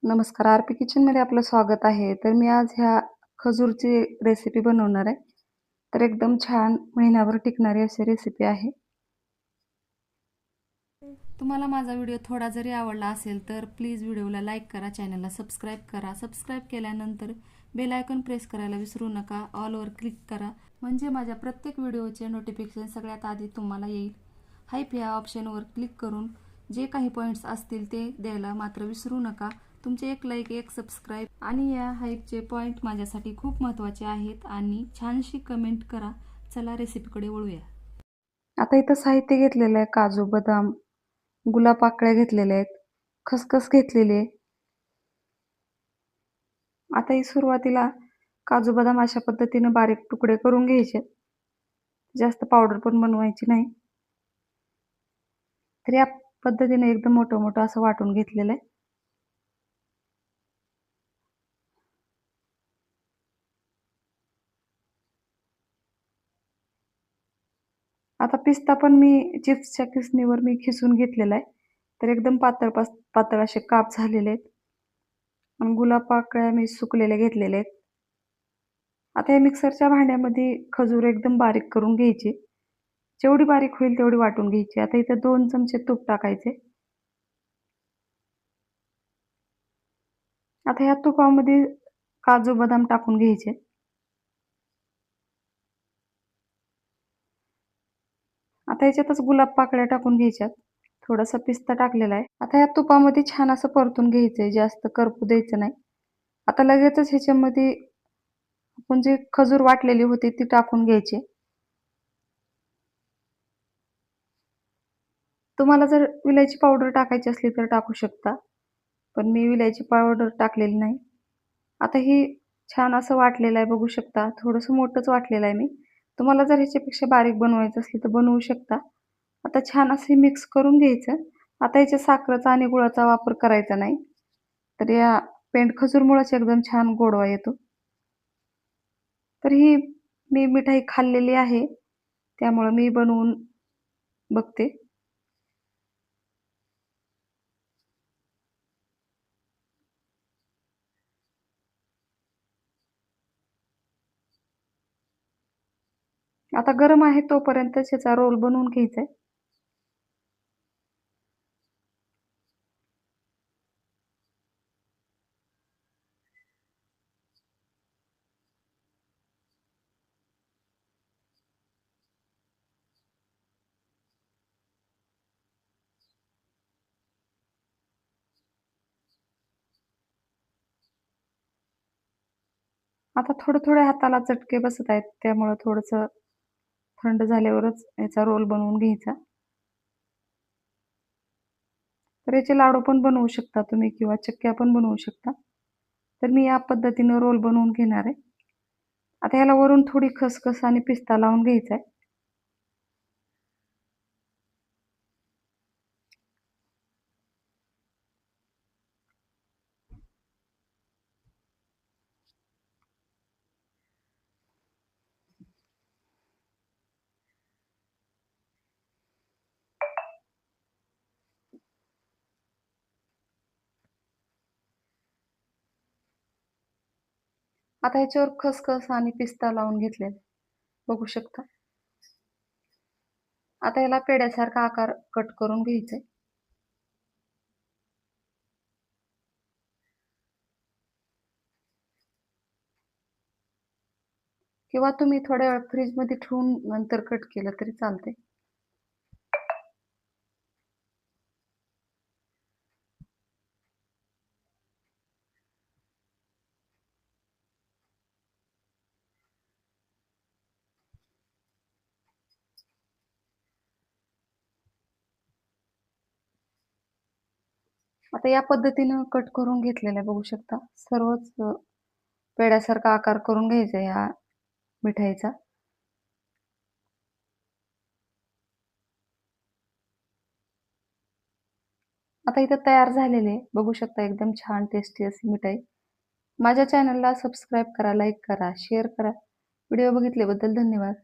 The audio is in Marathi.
नमस्कार, आरपी किचनमध्ये आपलं स्वागत आहे. तर मी आज ह्या खजूरची रेसिपी बनवणार आहे. तर एकदम छान महिनाभर टिकणारी अशी रेसिपी आहे. तुम्हाला माझा व्हिडिओ थोडा जरी आवडला असेल तर प्लीज व्हिडिओला लाईक करा, चॅनलला सबस्क्राईब करा. सबस्क्राईब केल्यानंतर बेल आयकॉन प्रेस करायला विसरू नका. ऑलवर क्लिक करा म्हणजे माझ्या प्रत्येक व्हिडिओचे नोटिफिकेशन सगळ्यात आधी तुम्हाला येईल. हाईप या ऑप्शनवर क्लिक करून जे काही पॉईंट्स असतील ते द्यायला मात्र विसरू नका. तुमचे एक लाईक, एक सबस्क्राईब आणि या हाईपचे पॉईंट माझ्यासाठी खूप महत्त्वाचे आहेत. आणि छानशी कमेंट करा. चला रेसिपीकडे वळूया. आता इथं साहित्य घेतलेलं आहे. काजू, बदाम, गुलाबपाकळ्या घेतलेल्या आहेत. खसखस घेतलेली आहे. आता ही सुरुवातीला काजू, बदाम अशा पद्धतीने बारीक तुकडे करून घ्यायचे. जास्त पावडर पण बनवायची नाही. तर या पद्धतीने एकदम मोठं असं वाटून घेतलेलं आहे. आता पिस्ता पण मी चिप्सच्या खिसणीवर मी खिसून घेतलेला आहे. तर एकदम पातळ असे काप झालेले आहेत. आणि गुलाब पाकळ्या मी सुकलेल्या घेतलेल्या आहेत. आता या मिक्सरच्या भांड्यामध्ये खजूर एकदम बारीक करून घ्यायची. जेवढी बारीक होईल तेवढी वाटून घ्यायची. आता इथे 2 चमचे तूप टाकायचे. आता ह्या तुपामध्ये काजू, बदाम टाकून घ्यायचे. आता ह्याच्यातच गुलाब पाकळ्या टाकून घ्यायच्यात. थोडासा पिस्ता टाकलेला आहे. आता ह्या तुपामध्ये छान असं परतून घ्यायचंय. जास्त करपू द्यायचं नाही. आता लगेचच ह्याच्यामध्ये आपण जी खजूर वाटलेली होती ती टाकून घ्यायची. तुम्हाला जर विलायची पावडर टाकायची असली तर टाकू शकता. पण मी विलायची पावडर टाकलेली नाही. आता ही छान असं वाटलेलं आहे बघू शकता. थोडंसं मोठंच वाटलेलं आहे मी. तुम्हाला जर ह्याच्यापेक्षा बारीक बनवायचं असली तर बनवू शकता. आता छान असं मिक्स करून घ्यायचं. आता ह्याच्यात साखरेचा आणि गुळाचा वापर करायचा नाही. तर या पेंड खजूरमुळेच एकदम छान गोडवा येतो. तर ही मी मिठाई खाल्लेली आहे. त्यामुळं मी बनवून बघते. आता गरम आहे तोपर्यंतच ह्याचा रोल बनवून घ्यायचा आहे. आता थोडं हाताला चटके बसत आहेत. त्यामुळं थोडंसं थंड झाल्यावरच याचा रोल बनवून घ्यायचा. तर याचे लाडू पण बनवू शकता तुम्ही किंवा चक्क्या पण बनवू शकता. तर मी या पद्धतीनं रोल बनवून घेणार आहे. आता ह्याला वरून थोडी खसखस आणि पिस्ता लावून घ्यायचा आहे. आता ह्याच्यावर खसखस आणि पिस्ता लावून घेतलेत. बघू शकता. आता ह्याला पेढ्यासारखा आकार कट करून घ्यायचा आहे. किंवा तुम्ही थोड्या वेळ फ्रीजमध्ये ठेवून नंतर कट केलं तरी चालतंय. आता या पद्धतीनं कट करून घेतलेलं आहे बघू शकता. सर्वच पेढ्यासारखा आकार करून घ्यायचा या मिठाईचा. आता इथं तयार झालेले आहे. बघू शकता एकदम छान टेस्टी अशी मिठाई. माझ्या चॅनलला सबस्क्राईब करा, लाईक करा, शेअर करा. व्हिडिओ बघितल्याबद्दल धन्यवाद.